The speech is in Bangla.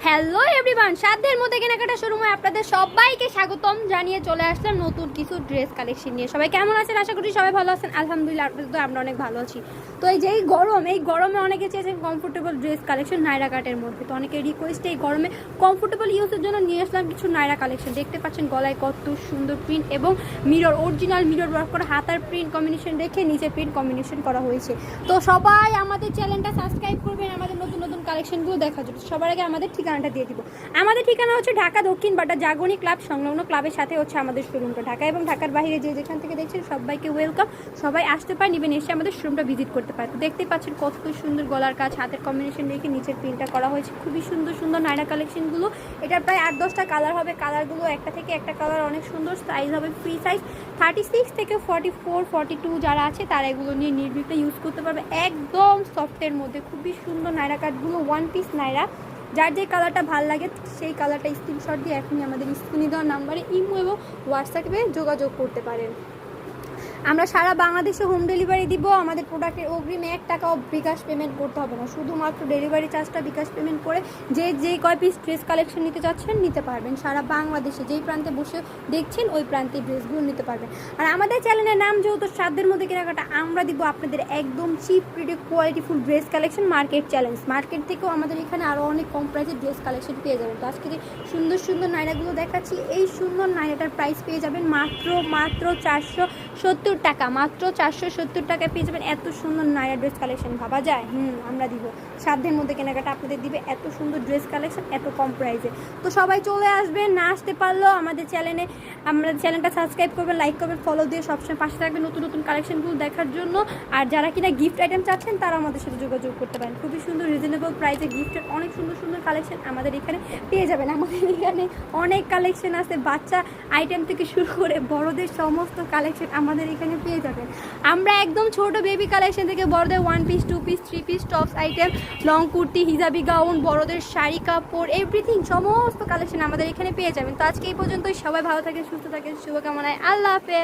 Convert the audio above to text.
হ্যালো এভরিওয়ান, সাধ্যের মধ্যে কেনাকাটা শুরু হয় আপনাদের সবাইকে স্বাগতম জানিয়ে চলে আসলাম নতুন কিছু ড্রেস কালেকশন নিয়ে। সবাই কেমন আছেন? আশা করি সবাই ভালো আছেন। আলহামদুলিল্লাহ তো আমরা অনেক ভালো আছি। তো এই যে এই গরমে অনেকে চেয়েছেন কমফোর্টেবল ড্রেস কালেকশন নাইরা কাটের মধ্যে। তো অনেকে রিকোয়েস্টে এই গরমে কমফোর্টেবল ইউজের জন্য নিয়ে আসলাম কিছু নাইরা কালেকশন। দেখতে পাচ্ছেন গলায় কত সুন্দর প্রিন্ট এবং অরিজিনাল মিরর ওয়ার্ক করা হাতার প্রিন্ট কম্বিনেশন রেখে নিচে প্রিন্ট কম্বিনেশন করা হয়েছে। তো সবাই আমাদের চ্যানেলটা সাবস্ক্রাইব করবেন আমাদের নতুন নতুন কালেকশনগুলো দেখার জন্য। সবার আগে আমাদের ঠিকানাটা দিয়ে দিব। আমাদের ঠিকানা হচ্ছে ঢাকা দক্ষিণ বাটা জাগরণী ক্লাব সংলগ্ন ক্লাবের সাথে হচ্ছে আমাদের শোরুমটা। ঢাকা এবং ঢাকার বাইরে যে যেখান থেকে দেখছেন সবাইকে ওয়েলকাম। সবাই আসতে পারেন, ইভেন এসে আমাদের শোরুমটা ভিজিট করতে পারেন। তো দেখতে পাচ্ছেন কত সুন্দর গলার কাজ, হাতের কম্বিনেশন রেখে নিচের প্রিন্টটা করা হয়েছে। খুবই সুন্দর সুন্দর নাইরা কালেকশনগুলো। এটার প্রায় 8-10টা কালার হবে। কালারগুলো একটা থেকে একটা কালার অনেক সুন্দর। সাইজ হবে ফ্রি সাইজ 36 থেকে 44-42 যারা আছে তারা এগুলো নিয়ে নির্বিঘ্নে ইউজ করতে পারবে। একদম সফটের মধ্যে খুবই সুন্দর নাইরা কাটগুলো, ওয়ান পিস নাইরা। যার যে কালারটা ভালো লাগে সেই কালারটা স্ক্রিনশট দিয়ে এখনই আমাদের স্ক্রিনে দেওয়া নাম্বারে ইমো এবং হোয়াটসঅ্যাপে যোগাযোগ করতে পারেন। আমরা সারা বাংলাদেশে হোম ডেলিভারি দিব। আমাদের প্রোডাক্টের অগ্রিমে 1 টাকাও বিকাশ পেমেন্ট করতে হবে না। শুধুমাত্র ডেলিভারি চার্জটা বিকাশ পেমেন্ট করে যে কয় পিস ড্রেস কালেকশন নিতে চাচ্ছেন নিতে পারবেন। সারা বাংলাদেশে যেই প্রান্তে বসে দেখছেন ওই প্রান্তে ড্রেসগুলো নিতে পারবেন। আর আমাদের চ্যানেলের নাম যেহেতু সাধ্যের মধ্যে কেনাকাটা, আমরা দিব আপনাদের একদম চিপ রেটে qualityful dress collection market challenge. Market থেকেও আমাদের এখানে আরও অনেক কম প্রাইসে ড্রেস কালেকশন পেয়ে যাবেন। তো আজকে যে সুন্দর সুন্দর নাইরাগুলো দেখাচ্ছি, এই সুন্দর নাইরাটার প্রাইস পেয়ে যাবেন মাত্র 470 টাকা। মাত্র 470 টাকায় পেয়ে যাবেন এত সুন্দর নাইরা ড্রেস কালেকশন। ভাবা যায়? আমরা দিব। সাধ্যের মধ্যে কেনাকাটা আপনাদের দিবে এত সুন্দর ড্রেস কালেকশন এত কম প্রাইসে। তো সবাই চলে আসবেন। না আসতে পারলেও আমাদের চ্যানেলটা সাবস্ক্রাইব করবেন, লাইক করবেন, ফলো দিয়ে সবসময় পাশে থাকবেন নতুন নতুন কালেকশনগুলো দেখার জন্য। আর যারা কিনা গিফট আইটেম চাচ্ছেন তারা আমাদের সাথে যোগাযোগ করতে পারেন। খুবই সুন্দর রিজনেবল প্রাইসে গিফটের অনেক সুন্দর সুন্দর কালেকশন আমাদের এখানে পেয়ে যাবেন। আমাদের এখানে অনেক কালেকশন আছে, বাচ্চা আইটেম থেকে শুরু করে বড়দের সমস্ত কালেকশন আমাদের এখানে পেয়ে যাবেন। আমরা একদম ছোট বেবি কালেকশন থেকে বড়দের 1 piece 2 piece 3 piece tops item, long kurti, hijabi gown, বড়দের শাড়ি কাপড়, এভরিথিং সমস্ত কালেকশন আমাদের এখানে পেয়ে যাবেন। তো আজকে এই পর্যন্তই। সবাই ভালো থাকেন, সুস্থ থাকেন, শুভকামনায়। আল্লাহ হাফেজ।